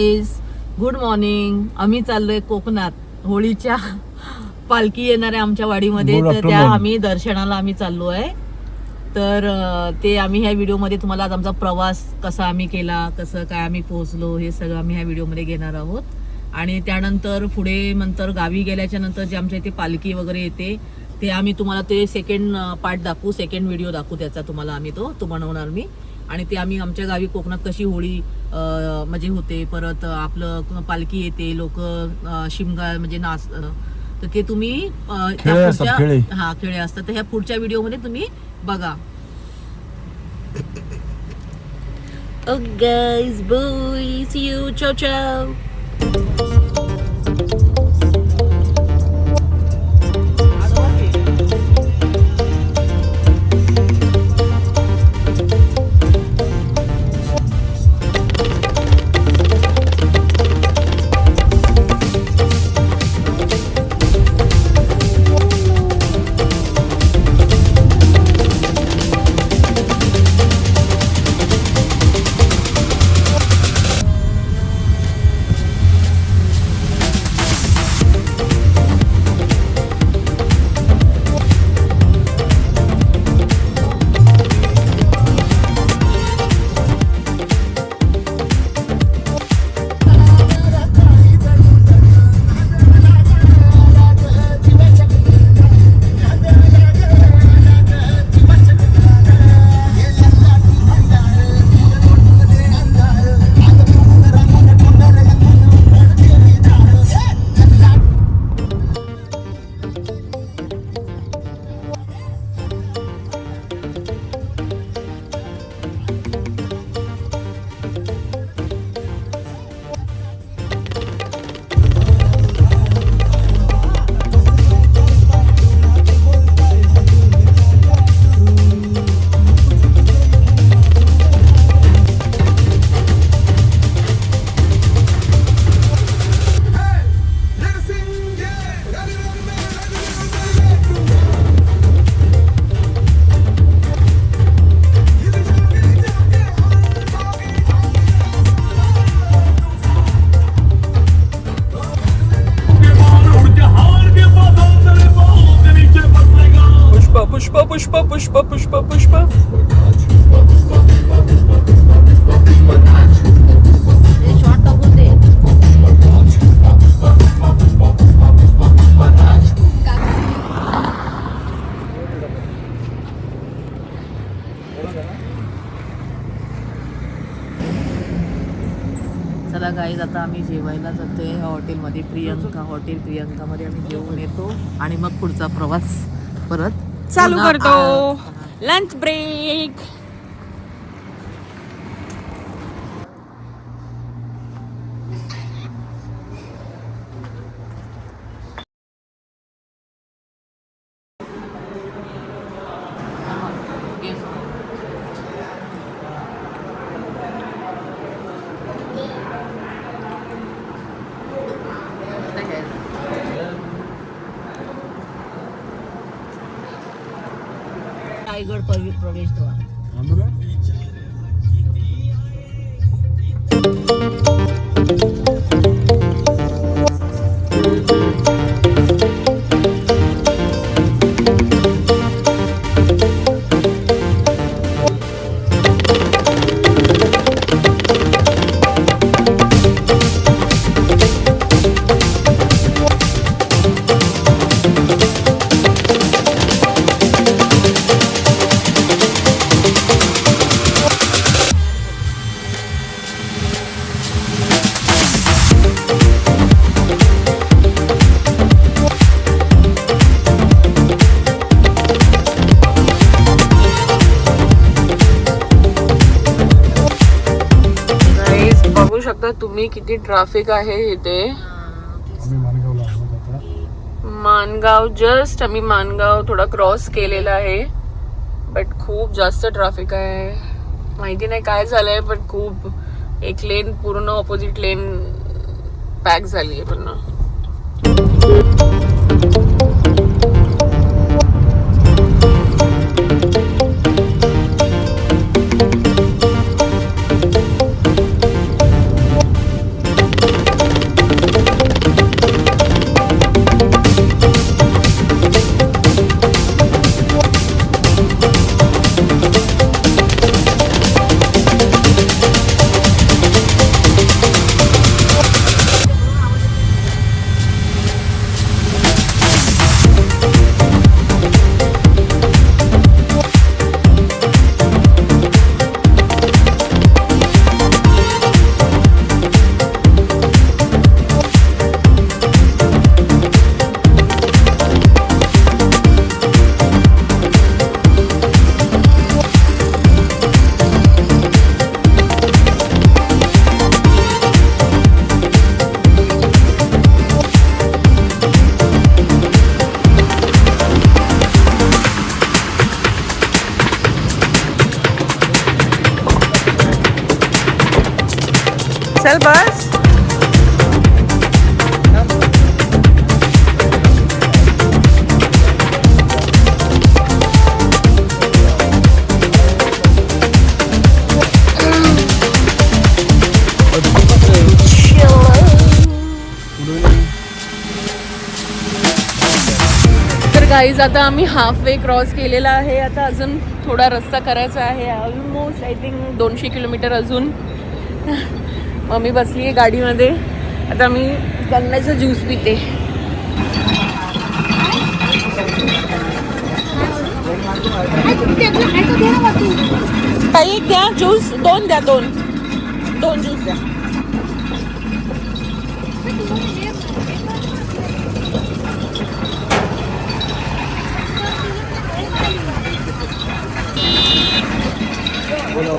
Good morning. आम्ही चाललोय कोकणात. होळीच्या पालखी येणार आहे आमच्या वाडीमध्ये, तर त्या आम्ही दर्शनाला आम्ही चाललो आहे. तर ते आम्ही ह्या व्हिडिओमध्ये तुम्हाला आज आमचा प्रवास कसा आम्ही केला, कसं काय आम्ही पोहोचलो, हे सगळं आम्ही ह्या व्हिडिओमध्ये घेणार आहोत. आणि त्यानंतर पुढे नंतर गावी गेल्याच्या नंतर जे आमच्या इथे पालखी वगैरे येते ते आम्ही तुम्हाला ते सेकंड पार्ट दाखवू, सेकंड व्हिडिओ दाखवू त्याचा तुम्हाला आम्ही तो बनवणार मी. आणि ते आम्ही आमच्या गावी कोकणात कशी होळी म्हणजे होते, परत आपलं पालखी येते, लोक शिमगा म्हणजे नाच, तर ते तुम्ही खेळे असतात, तर ह्या पुढच्या व्हिडिओमध्ये तुम्ही बघा. गाइस बॉयज यू चाओ चाओ. पुष्पा पुष्पा पुष्पा पुष्पा पुष्पा. चला गाईज, आता आम्ही जेवायला जातोय ह्या हॉटेलमध्ये, प्रियंका हॉटेल. प्रियंकामध्ये आम्ही जेवून येतो आणि मग पुढचा प्रवास परत चालू करतो. Lunch break. रायगड प्रवेशद्वार. शकता तुम्ही किती ट्रॅफिक आहे इथे. मानगाव जस्ट आम्ही मानगाव थोडा क्रॉस केलेला आहे, बट खूप जास्त ट्रॅफिक आहे. माहिती नाही काय झालंय, पण खूप एक लेन पूर्ण ऑपोजिट लेन पॅक झाली आहे पूर्ण. चल बस. तर गाईज आता आम्ही हाफ वे क्रॉस केलेला आहे. आता अजून थोडा रस्ता करायचा आहे. ऑलमोस्ट आय थिंक 200 किलोमीटर अजून. मम्मी बसली आहे गाडीमध्ये. आता मी गन्नाचा ज्यूस पिते. काही द्या ज्यूस. 2 द्या. 2 ज्यूस द्या. बोला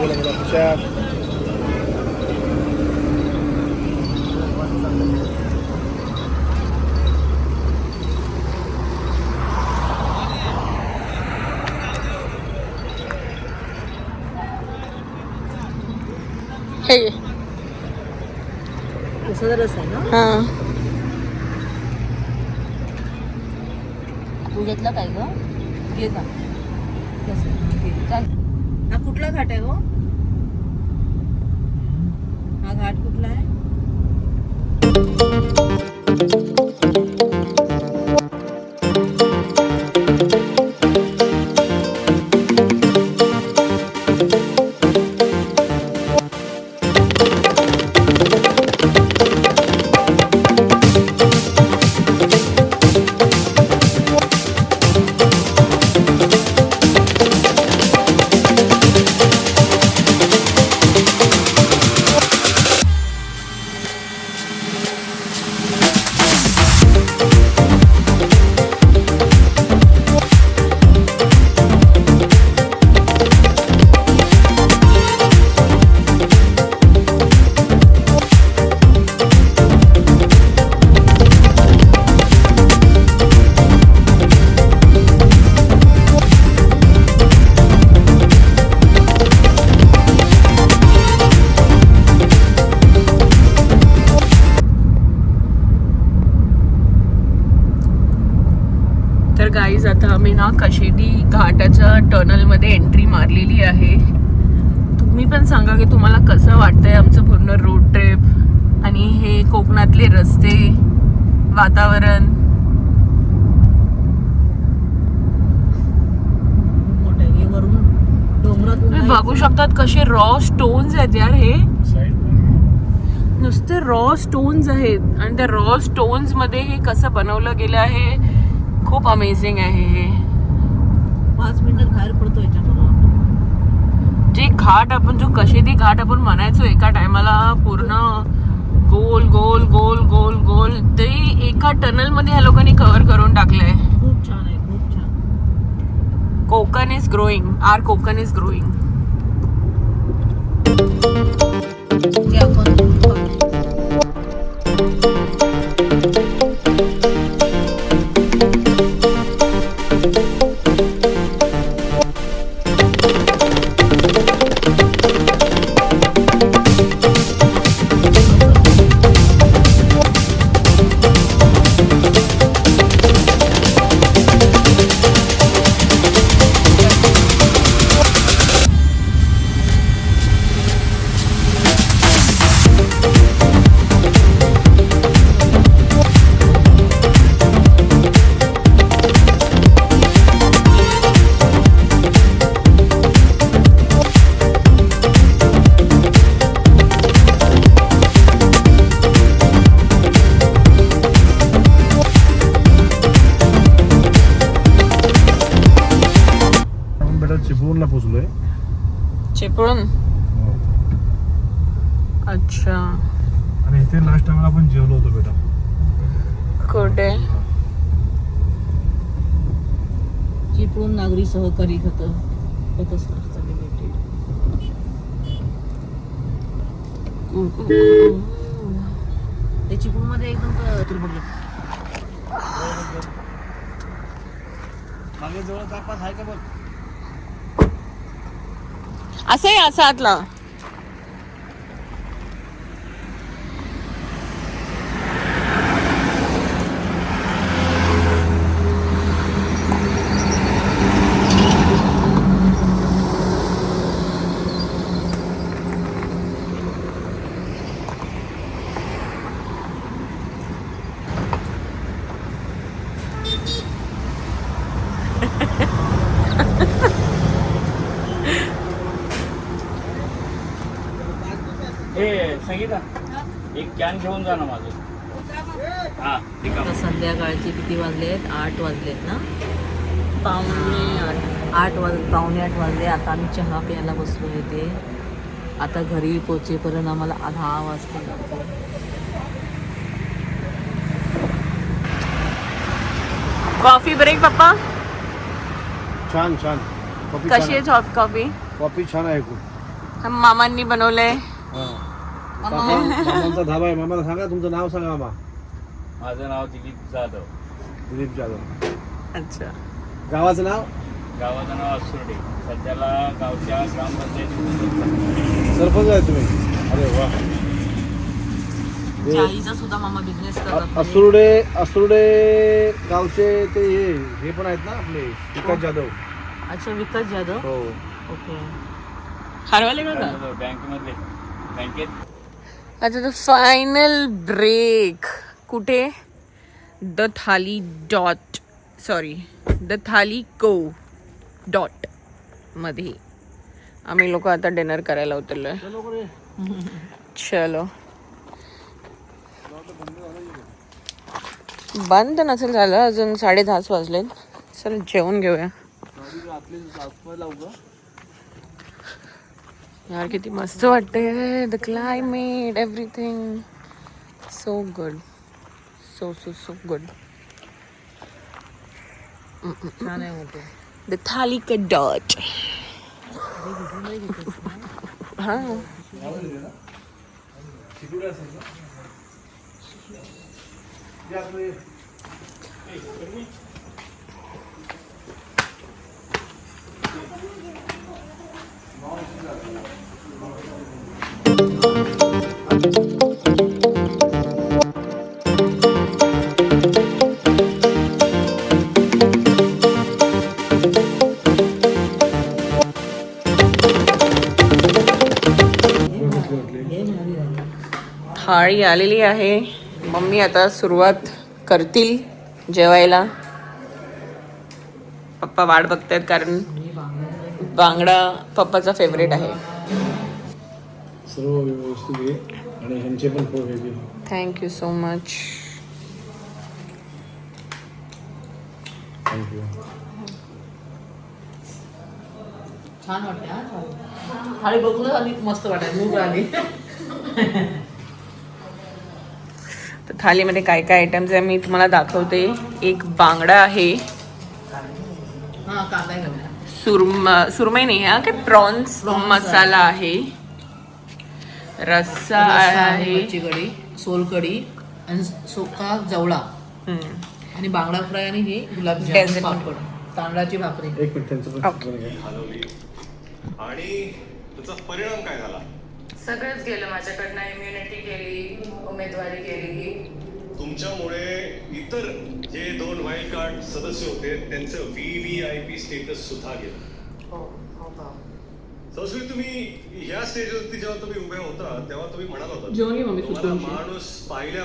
हे असं रस आहे ना. हां तू घेतला काय ग? घे का. हा कुठला घाट आहे गो? हा घाट कुठला आहे? तर गाईज आता आम्ही ना कशेदी घाटाच्या टनलमध्ये एंट्री मारलेली आहे. तुम्ही पण सांगा की तुम्हाला कसं वाटतंय आमचं पूर्ण रोड ट्रिप आणि हे कोकणातले रस्ते, वातावरण. तुम्ही बघू शकतात कसे रॉ स्टोन्स आहेत यार. हे नुसते रॉ स्टोन्स आहेत आणि त्या रॉ स्टोन्स मध्ये हे कसं बनवलं गेलं आहे. खूप अमेझिंग आहे हे. 5 मिनिटात बाहेर पडतो याच्यामधून आपण. जे घाट आपण जो कशेदी घाट आपण म्हणायचो एका टायमाला पूर्ण गोल गोल गोल गोल गोल ते एका टनल मध्ये ह्या लोकांनी कव्हर करून टाकलंय. खूप छान आहे. खूप छान. Konkan is growing. Are Konkan is growing. चिपळूणला पोहोचलोय. चिपळूण. अच्छा. आणि इथे लास्ट टाइमला आपण जेवलो होतो बेटा. कुठे? चिपळूण नागरी सहकारी पतसंस्था लिमिटेड. ते चिपळूण मध्ये एकदम मागे जवळ कापास आहे का बघ. असं आहे. असं आतला कॅन घेऊन जा ना माझं. हा ठीक आता आहे. संध्याकाळचे किती वाजलेत? 8 वाजलेत ना? पावणे 8 वाजले. आता आम्ही चहा प्यायला बसलो इथे. आता घरी पोचेपर्यंत आम्हाला 10 वाजतील. कॉफी ब्रेक पप्पा. छान छान कॉफी. कशी आहे सॉफ्ट कॉफी? कॉफी छान आहे खूप. मामांनी बनवलंय. मामांचा धाबा आहे. मामाला सांगा तुमचं नाव सांगा मामा. माझं नाव दिलीप जाधव. दिलीप जाधव. अच्छा. गावाचं नाव? गावाचं नाव असुर्डे. सध्याला गावच्या ग्रामपंचायतीमध्ये सरपंच आहे तुम्ही? अरे वा. चाळीचा सुद्धा मामा बिझनेस करतात. असुर्डे गावचे ते हे पण आहेत ना आपले विकास जाधव. अच्छा, विकास जाधव. हो. ओके. हरवले का? बँकेमधले बँकेत. अच्छा, द फायनल ब्रेक कुठे? द थाली को डॉट मध्ये आम्ही लोक आता डिनर करायला उतरलोय. चलो. बंद नसेल झालं अजून. 10:30 वाजलेत. चल जेवण घेऊया. यार किती मस्त वाटते. The climate, everything so good. So good. छान आहे मोठे. द थाली का डॉट. हा. थाळी आलेली आहे. मम्मी आता सुरुवात करतील जेवायला. पप्पा वाट बघतायत कारण बांगडा पप्पाचा फेवरेट आहे. सर्व व्यवस्थित आहे आणि ह्यांचे पण खूप वेगळे. Thank you so much. थँक्यू. छान वाटते हा थाळी. थाळी बघूनच आली मस्त वाटायला मूड आली. तर थालीमध्ये काय काय आयटम्स आहे मी तुम्हाला दाखवते. एक बांगडा आहे. हा, कांदा घेऊया. सुरमई नाही हा, काय प्रॉन्स मसाला आहे. रस्सा आहे. मच्छी कढी, सोलकढी आणि सुका जवळा आणि बांगडा फ्राय आणि हे गुलाबजाम, Desert. पापड, तांदळाची भाकरी. एक मिनिट त्यांचं पण Okay. हलवली आणि त्याचा परिणाम काय झाला? सगळंच गेलं माझ्याकडनं. इम्युनिटी गेली, उमेदवारी गेली. तुमच्यामुळे इतर जे 2 वाईल्ड कार्ड सदस्य होते त्यांचं VVIP स्टेटस सुद्धा गेलं. सौश्री, तुम्ही ह्या स्टेजवरती जेव्हा तुम्ही उभ्या होता तेव्हा तुम्ही म्हणाला होता, जेवणी मम्मी तुम्हाला सुट्टी. माणूस पाहिल्या